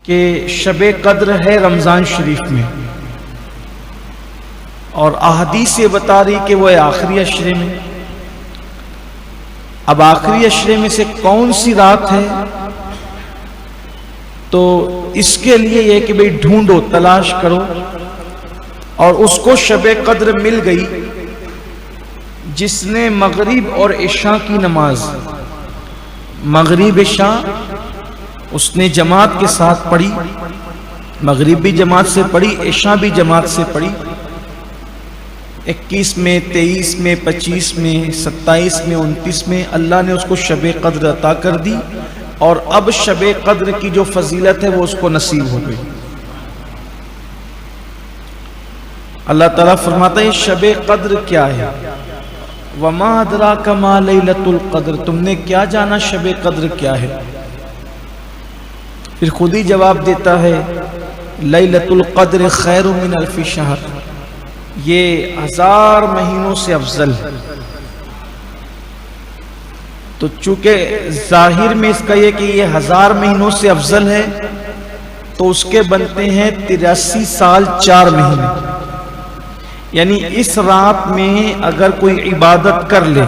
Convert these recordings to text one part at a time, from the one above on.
کہ شب قدر ہے رمضان شریف میں، اور احادیث یہ بتا رہی کہ وہ ہے آخری عشرے میں۔ اب آخری عشرے میں سے کون سی رات ہے؟ تو اس کے لیے یہ کہ بھئی ڈھونڈو، تلاش کرو، اور اس کو شب قدر مل گئی جس نے مغرب اور عشاء کی نماز، مغرب عشاء اس نے جماعت کے ساتھ پڑھی، مغرب بھی جماعت سے پڑھی، عشاء بھی جماعت سے پڑھی، 21 میں، 23 میں، 25 میں، 27 میں، 29 میں اللہ نے اس کو شب قدر عطا کر دی، اور اب شب قدر کی جو فضیلت ہے وہ اس کو نصیب ہو گئی۔ اللہ تعالیٰ فرماتا ہے شب قدر کیا ہے؟ وَمَا أَدْرَاكَ مَا لَيْلَةُ الْقَدْرِ، تم نے کیا جانا شب قدر کیا ہے؟ پھر خود ہی جواب دیتا ہے لیلۃ القدر خیر من الف شہر، یہ 1000 مہینوں سے افضل ہے۔ تو چونکہ ظاہر میں اس کا یہ کہ یہ 1000 مہینوں سے افضل ہے، تو اس کے بنتے ہیں 83 سال 4 مہینے، یعنی اس رات میں اگر کوئی عبادت کر لے،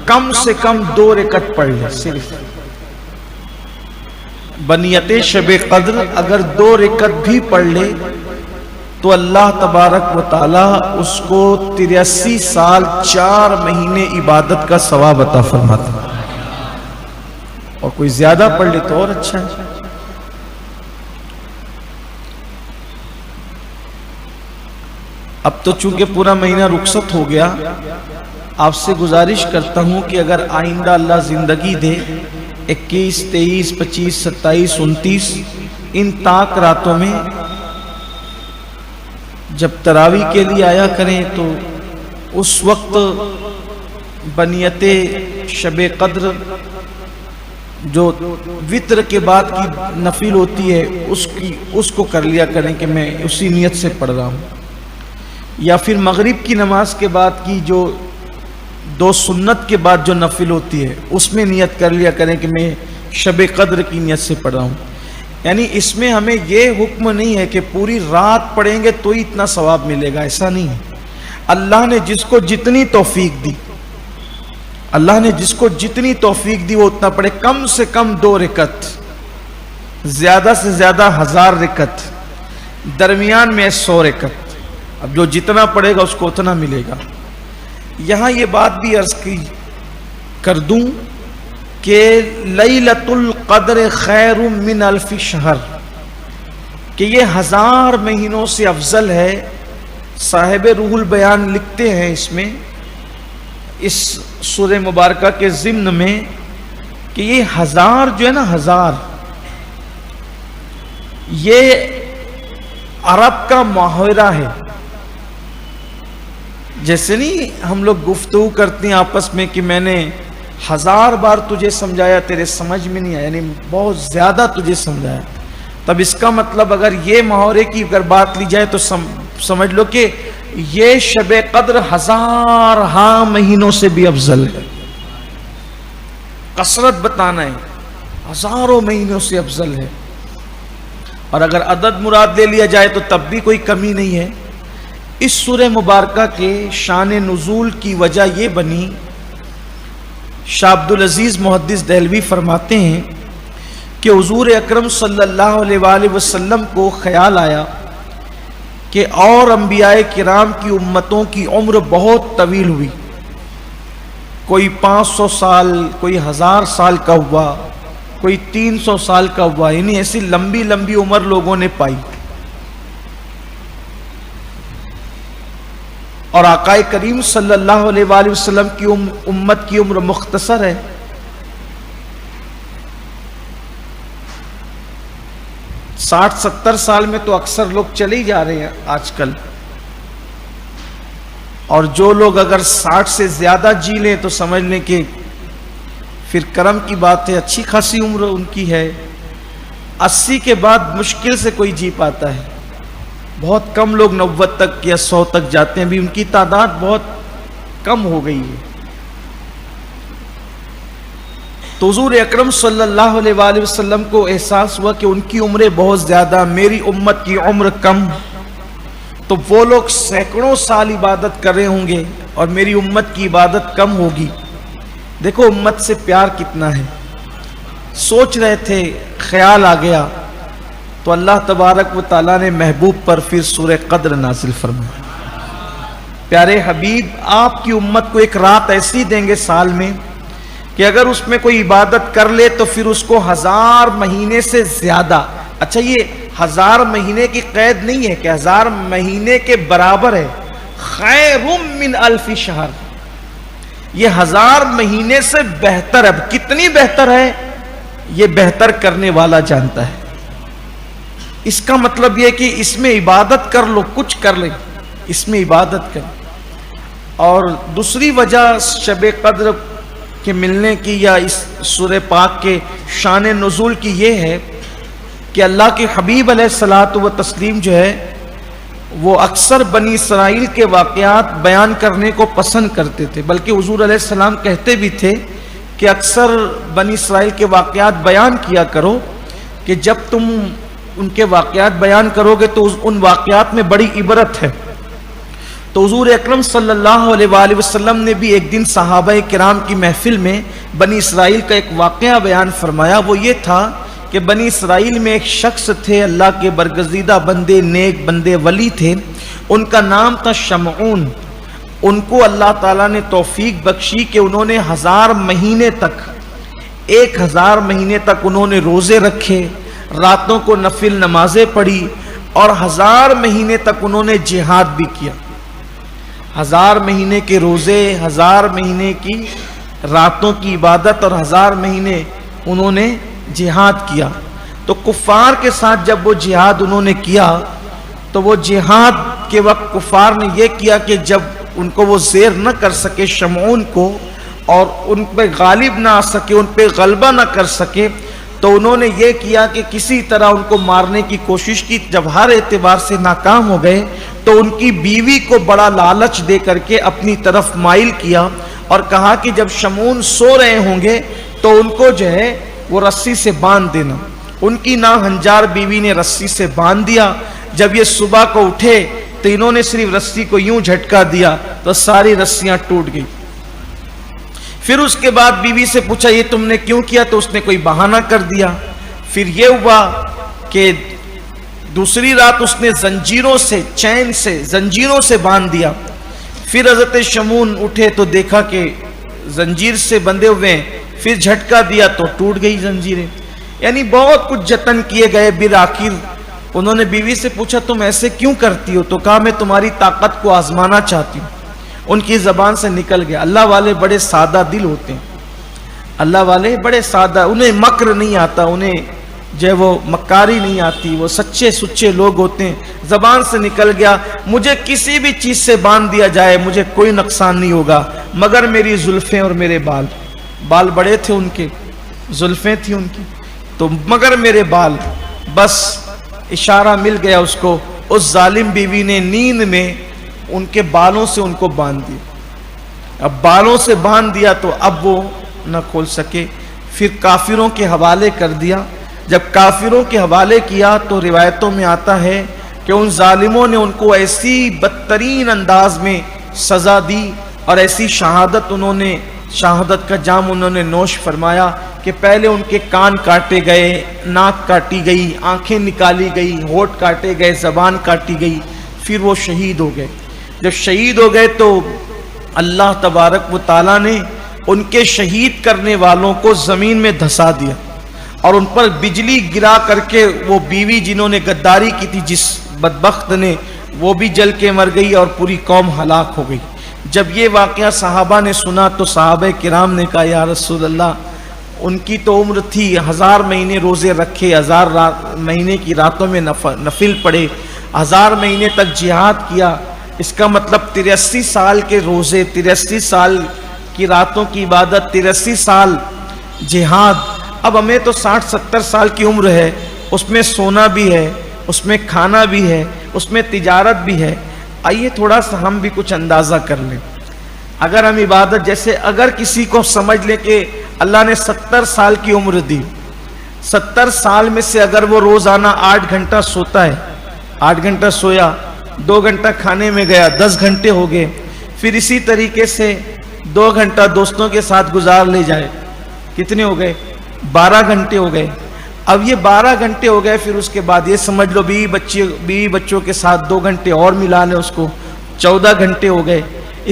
کم سے کم 2 رکعت پڑھ لے، صرف بنیت شب قدر اگر 2 رکعت بھی پڑھ لے تو اللہ تبارک و تعالی اس کو 83 سال 4 مہینے عبادت کا ثواب عطا فرماتا ہے، اور کوئی زیادہ پڑھ لے تو اور اچھا ہے۔ اب تو چونکہ پورا مہینہ رخصت ہو گیا، آپ سے گزارش کرتا ہوں کہ اگر آئندہ اللہ زندگی دے، 21، 23، 25، 27، 29 ان طاق راتوں میں جب تراویح کے لیے آیا کریں تو اس وقت بنیت شب قدر جو وتر کے بعد کی نفل ہوتی ہے اس کو کر لیا کریں کہ میں اسی نیت سے پڑھ رہا ہوں، یا پھر مغرب کی نماز کے بعد کی جو 2 سنت کے بعد جو نفل ہوتی ہے اس میں نیت کر لیا کریں کہ میں شب قدر کی نیت سے پڑھ رہا ہوں۔ یعنی اس میں ہمیں یہ حکم نہیں ہے کہ پوری رات پڑھیں گے تو ہی اتنا ثواب ملے گا، ایسا نہیں ہے۔ اللہ نے جس کو جتنی توفیق دی، اللہ نے جس کو جتنی توفیق دی وہ اتنا پڑھے، کم سے کم 2 رکعت، زیادہ سے زیادہ 1000 رکعت، درمیان میں 100 رکعت، اب جو جتنا پڑھے گا اس کو اتنا ملے گا۔ یہاں یہ بات بھی عرض کر دوں کہ لیلۃ القدر خیر من الف شہر، کہ یہ 1000 مہینوں سے افضل ہے۔ صاحب روح البیان لکھتے ہیں اس میں، اس سورہ مبارکہ کے ضمن میں، کہ یہ 1000 جو ہے نا، 1000 یہ عرب کا محاورہ ہے۔ جیسے نہیں ہم لوگ گفتگو کرتے ہیں آپس میں کہ میں نے 1000 بار تجھے سمجھایا تیرے سمجھ میں نہیں آیا، یعنی بہت زیادہ تجھے سمجھایا، تب اس کا مطلب اگر یہ محاورے کی اگر بات لی جائے تو سمجھ لو کہ یہ شب قدر 1000 مہینوں سے بھی افضل ہے۔ کثرت بتانا ہے، 1000 مہینوں سے افضل ہے، اور اگر عدد مراد لے لیا جائے تو تب بھی کوئی کمی نہیں ہے۔ اس سورہ مبارکہ کے شان نزول کی وجہ یہ بنی، شاہ عبدالعزیز محدث دہلوی فرماتے ہیں کہ حضور اکرم صلی اللہ علیہ وآلہ وسلم کو خیال آیا کہ اور انبیاء کرام کی امتوں کی عمر بہت طویل ہوئی، کوئی 500 سال، کوئی 1000 سال کا ہوا، کوئی 300 سال کا ہوا، یعنی ایسی لمبی لمبی عمر لوگوں نے پائی، اور آقا کریم صلی اللہ علیہ وآلہ وسلم کی امت کی عمر مختصر ہے۔ 60-70 سال میں تو اکثر لوگ چلے ہی جا رہے ہیں آج کل، اور جو لوگ اگر 60 سے زیادہ جی لیں تو سمجھ لیں کہ پھر کرم کی بات ہے، اچھی خاصی عمر ان کی ہے۔ 80 کے بعد مشکل سے کوئی جی پاتا ہے، بہت کم لوگ 90 تک یا 100 تک جاتے ہیں، بھی ان کی تعداد بہت کم ہو گئی ہے۔ تو حضور اکرم صلی اللہ علیہ وآلہ وسلم کو احساس ہوا کہ ان کی عمریں بہت زیادہ، میری امت کی عمر کم، تو وہ لوگ سینکڑوں سال عبادت کر رہے ہوں گے اور میری امت کی عبادت کم ہوگی۔ دیکھو امت سے پیار کتنا ہے۔ سوچ رہے تھے، خیال آ گیا تو اللہ تبارک و تعالیٰ نے محبوب پر پھر سورہ قدر نازل فرمایا۔ پیارے حبیب، آپ کی امت کو ایک رات ایسی دیں گے سال میں کہ اگر اس میں کوئی عبادت کر لے تو پھر اس کو 1000 مہینے سے زیادہ، اچھا یہ 1000 مہینے کی قید نہیں ہے کہ 1000 مہینے کے برابر ہے، خیر من 1000 شہر، یہ 1000 مہینے سے بہتر ہے۔ اب کتنی بہتر ہے یہ بہتر کرنے والا جانتا ہے۔ اس کا مطلب یہ کہ اس میں عبادت کر لو، کچھ کر لیں، اس میں عبادت کر۔ اور دوسری وجہ شب قدر کے ملنے کی یا اس سورہ پاک کے شان نزول کی یہ ہے کہ اللہ کے حبیب علیہ الصلوۃ والتسلیم جو ہے وہ اکثر بنی اسرائیل کے واقعات بیان کرنے کو پسند کرتے تھے، بلکہ حضور علیہ السلام کہتے بھی تھے کہ اکثر بنی اسرائیل کے واقعات بیان کیا کرو کہ جب تم ان کے واقعات بیان کرو گے تو ان واقعات میں بڑی عبرت ہے۔ تو حضور اکرم صلی اللہ علیہ وآلہ وسلم نے بھی ایک دن صحابہ کرام کی محفل میں بنی اسرائیل کا ایک واقعہ بیان فرمایا۔ وہ یہ تھا کہ بنی اسرائیل میں ایک شخص تھے، اللہ کے برگزیدہ بندے، نیک بندے، ولی تھے، ان کا نام تھا شمعون۔ ان کو اللہ تعالیٰ نے توفیق بخشی کہ انہوں نے 1000 مہینے تک، 1000 مہینے تک انہوں نے روزے رکھے، راتوں کو نفل نمازیں پڑھی اور 1000 مہینے تک انہوں نے جہاد بھی کیا۔ 1000 مہینے کے روزے، 1000 مہینے کی راتوں کی عبادت اور 1000 مہینے انہوں نے جہاد کیا۔ تو کفار کے ساتھ جب وہ جہاد انہوں نے کیا تو وہ جہاد کے وقت کفار نے یہ کیا کہ جب ان کو وہ زیر نہ کر سکے شمعون کو اور ان پہ غالب نہ آ سکے، ان پہ غلبہ نہ کر سکے، تو انہوں نے یہ کیا کہ کسی طرح ان کو مارنے کی کوشش کی۔ جب ہر اعتبار سے ناکام ہو گئے تو ان کی بیوی کو بڑا لالچ دے کر کے اپنی طرف مائل کیا اور کہا کہ جب شمعون سو رہے ہوں گے تو ان کو جو ہے وہ رسی سے باندھ دینا۔ ان کی ناہنجار بیوی نے رسی سے باندھ دیا۔ جب یہ صبح کو اٹھے تو انہوں نے صرف رسی کو یوں جھٹکا دیا تو ساری رسیاں ٹوٹ گئی۔ پھر اس کے بعد بیوی سے پوچھا یہ تم نے کیوں کیا؟ تو اس نے کوئی بہانہ کر دیا۔ پھر یہ ہوا کہ دوسری رات اس نے زنجیروں سے، چین سے، زنجیروں سے باندھ دیا۔ پھر حضرت شمعون اٹھے تو دیکھا کہ زنجیر سے بندھے ہوئے ہیں، پھر جھٹکا دیا تو ٹوٹ گئی زنجیریں۔ یعنی بہت کچھ جتن کیے گئے، بالآخر انہوں نے بیوی سے پوچھا تم ایسے کیوں کرتی ہو؟ تو کہا میں تمہاری طاقت کو آزمانا چاہتی ہوں۔ ان کی زبان سے نکل گیا۔ اللہ والے بڑے سادہ دل ہوتے ہیں، اللہ والے بڑے سادہ، انہیں مکر نہیں آتا، انہیں جو ہے وہ مکاری نہیں آتی، وہ سچے سچے لوگ ہوتے ہیں۔ زبان سے نکل گیا مجھے کسی بھی چیز سے باندھ دیا جائے مجھے کوئی نقصان نہیں ہوگا مگر میری زلفیں اور میرے بال۔ بال بڑے تھے ان کے، زلفیں تھیں ان کی، تو مگر میرے بال، بس اشارہ مل گیا اس کو۔ اس ظالم بیوی نے نیند میں ان کے بالوں سے ان کو باندھ دیا۔ اب بالوں سے باندھ دیا تو اب وہ نہ کھول سکے۔ پھر کافروں کے حوالے کر دیا۔ جب کافروں کے حوالے کیا تو روایتوں میں آتا ہے کہ ان ظالموں نے ان کو ایسی بدترین انداز میں سزا دی اور ایسی شہادت انہوں نے، شہادت کا جام انہوں نے نوش فرمایا کہ پہلے ان کے کان کاٹے گئے، ناک کاٹی گئی، آنکھیں نکالی گئی، ہونٹ کاٹے گئے، زبان کاٹی گئی، پھر وہ شہید ہو گئے۔ جب شہید ہو گئے تو اللہ تبارک و تعالیٰ نے ان کے شہید کرنے والوں کو زمین میں دھسا دیا اور ان پر بجلی گرا کر کے وہ بیوی جنہوں نے غداری کی تھی جس بدبخت نے، وہ بھی جل کے مر گئی اور پوری قوم ہلاک ہو گئی۔ جب یہ واقعہ صحابہ نے سنا تو صحابہ کرام نے کہا یا رسول اللہ ان کی تو عمر تھی 1000 مہینے روزے رکھے، 1000 مہینے کی راتوں میں نفل پڑے، 1000 مہینے تک جہاد کیا، اس کا مطلب 83 سال کے روزے، 83 سال کی راتوں کی عبادت، 83 سال جہاد۔ اب ہمیں تو 60-70 سال کی عمر ہے، اس میں سونا بھی ہے، اس میں کھانا بھی ہے، اس میں تجارت بھی ہے۔ آئیے تھوڑا سا ہم بھی کچھ اندازہ کر لیں۔ اگر ہم عبادت، جیسے اگر کسی کو سمجھ لیں کہ اللہ نے 70 سال کی عمر دی. 70 سال میں سے اگر وہ روزانہ 8 گھنٹہ سوتا ہے، 8 گھنٹہ سویا، 2 گھنٹہ کھانے میں گیا، 10 گھنٹے ہو گئے. پھر اسی طریقے سے 2 گھنٹہ دوستوں کے ساتھ گزار لے جائے، کتنے ہو گئے؟ 12 گھنٹے ہو گئے. اب یہ 12 گھنٹے ہو گئے، پھر اس کے بعد یہ سمجھ لو بیوی بچوں کے ساتھ 2 گھنٹے اور ملا لیں، اس کو 14 گھنٹے ہو گئے.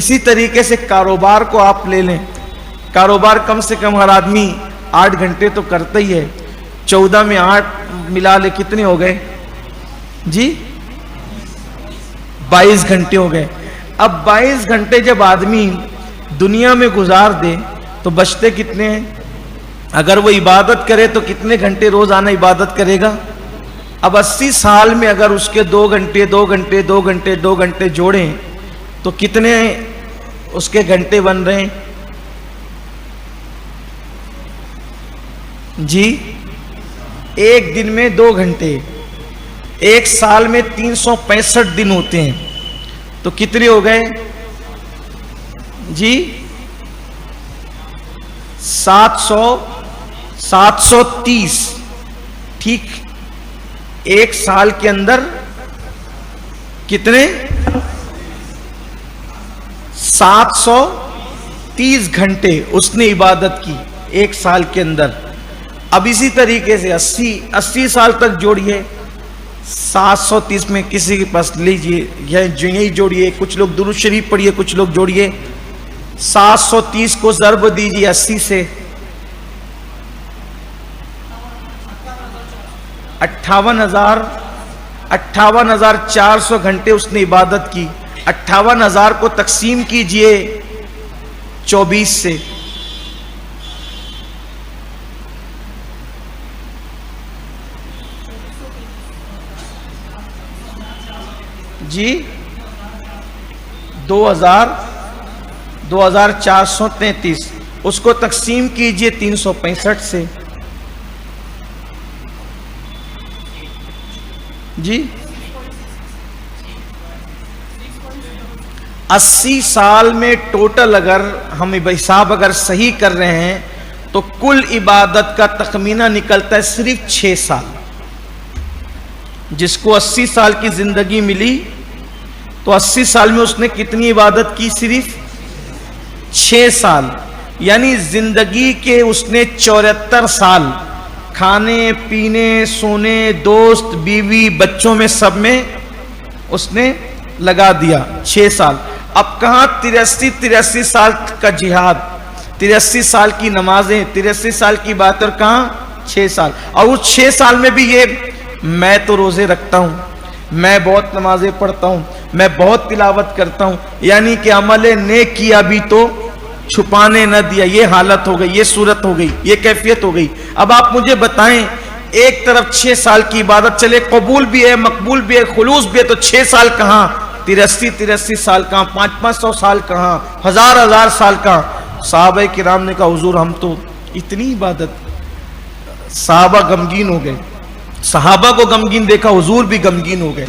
اسی طریقے سے کاروبار کو آپ لے لیں، کاروبار کم سے کم ہر آدمی 8 گھنٹے تو کرتا ہی ہے. 14 میں 8 ملا لے، کتنے ہو گئے جی؟ 22 گھنٹے ہو گئے. اب 22 گھنٹے جب آدمی دنیا میں گزار دے تو بچتے کتنے ہیں؟ اگر وہ عبادت کرے تو کتنے گھنٹے روزانہ عبادت کرے گا؟ اب 80 سال میں اگر اس کے 2 گھنٹے 2 گھنٹے 2 گھنٹے 2 گھنٹے جوڑیں تو کتنے اس کے گھنٹے بن رہے ہیں جی؟ ایک دن میں 2 گھنٹے، ایک سال میں 365 دن ہوتے ہیں، تو کتنے ہو گئے جی؟ 730. ٹھیک، ایک سال کے اندر کتنے؟ 730 گھنٹے اس نے عبادت کی ایک سال کے اندر. اب اسی طریقے سے 80 سال تک جوڑیے، 730 میں کسی کے پاس لیجئے، یہی جوڑیے. کچھ لوگ درود شریف پڑھیے، کچھ لوگ جوڑیے. 730 کو ضرب دیجئے 80 سے، 58,400 گھنٹے اس نے عبادت کی. 58,000 کو تقسیم کیجئے 24 سے، جی 2433. اس کو تقسیم کیجئے 365 سے، جی 80 سال میں ٹوٹل اگر ہم حساب اگر صحیح کر رہے ہیں تو کل عبادت کا تخمینہ نکلتا ہے صرف 6 سال. جس کو 80 سال کی زندگی ملی تو 80 سال میں اس نے کتنی عبادت کی؟ صرف 6 سال. یعنی زندگی کے اس نے 74 سال کھانے پینے سونے دوست بیوی بچوں میں سب میں اس نے لگا دیا 6 سال. اب کہاں 83 سال کا جہاد، 83 سال کی نمازیں، 83 سال کی بات، اور کہاں 6 سال. اور اس 6 سال میں بھی یہ میں تو روزے رکھتا ہوں، میں بہت نمازیں پڑھتا ہوں، میں بہت تلاوت کرتا ہوں، یعنی کہ عمل نیک کیا بھی تو چھپانے نہ دیا. یہ حالت ہو گئی، یہ صورت ہو گئی، یہ کیفیت ہو گئی. اب آپ مجھے بتائیں، ایک طرف 6 سال کی عبادت چلے، قبول بھی ہے مقبول بھی ہے خلوص بھی ہے، تو 6 سال کہاں؟ 83 سال کہاں؟ 500 سال کہاں؟ 1000 سال کہاں؟ صحابہ کرام نے کہا حضور ہم تو اتنی عبادت. صحابہ غمگین ہو گئے، صحابہ کو غمگین دیکھا، حضور بھی غمگین ہو گئے.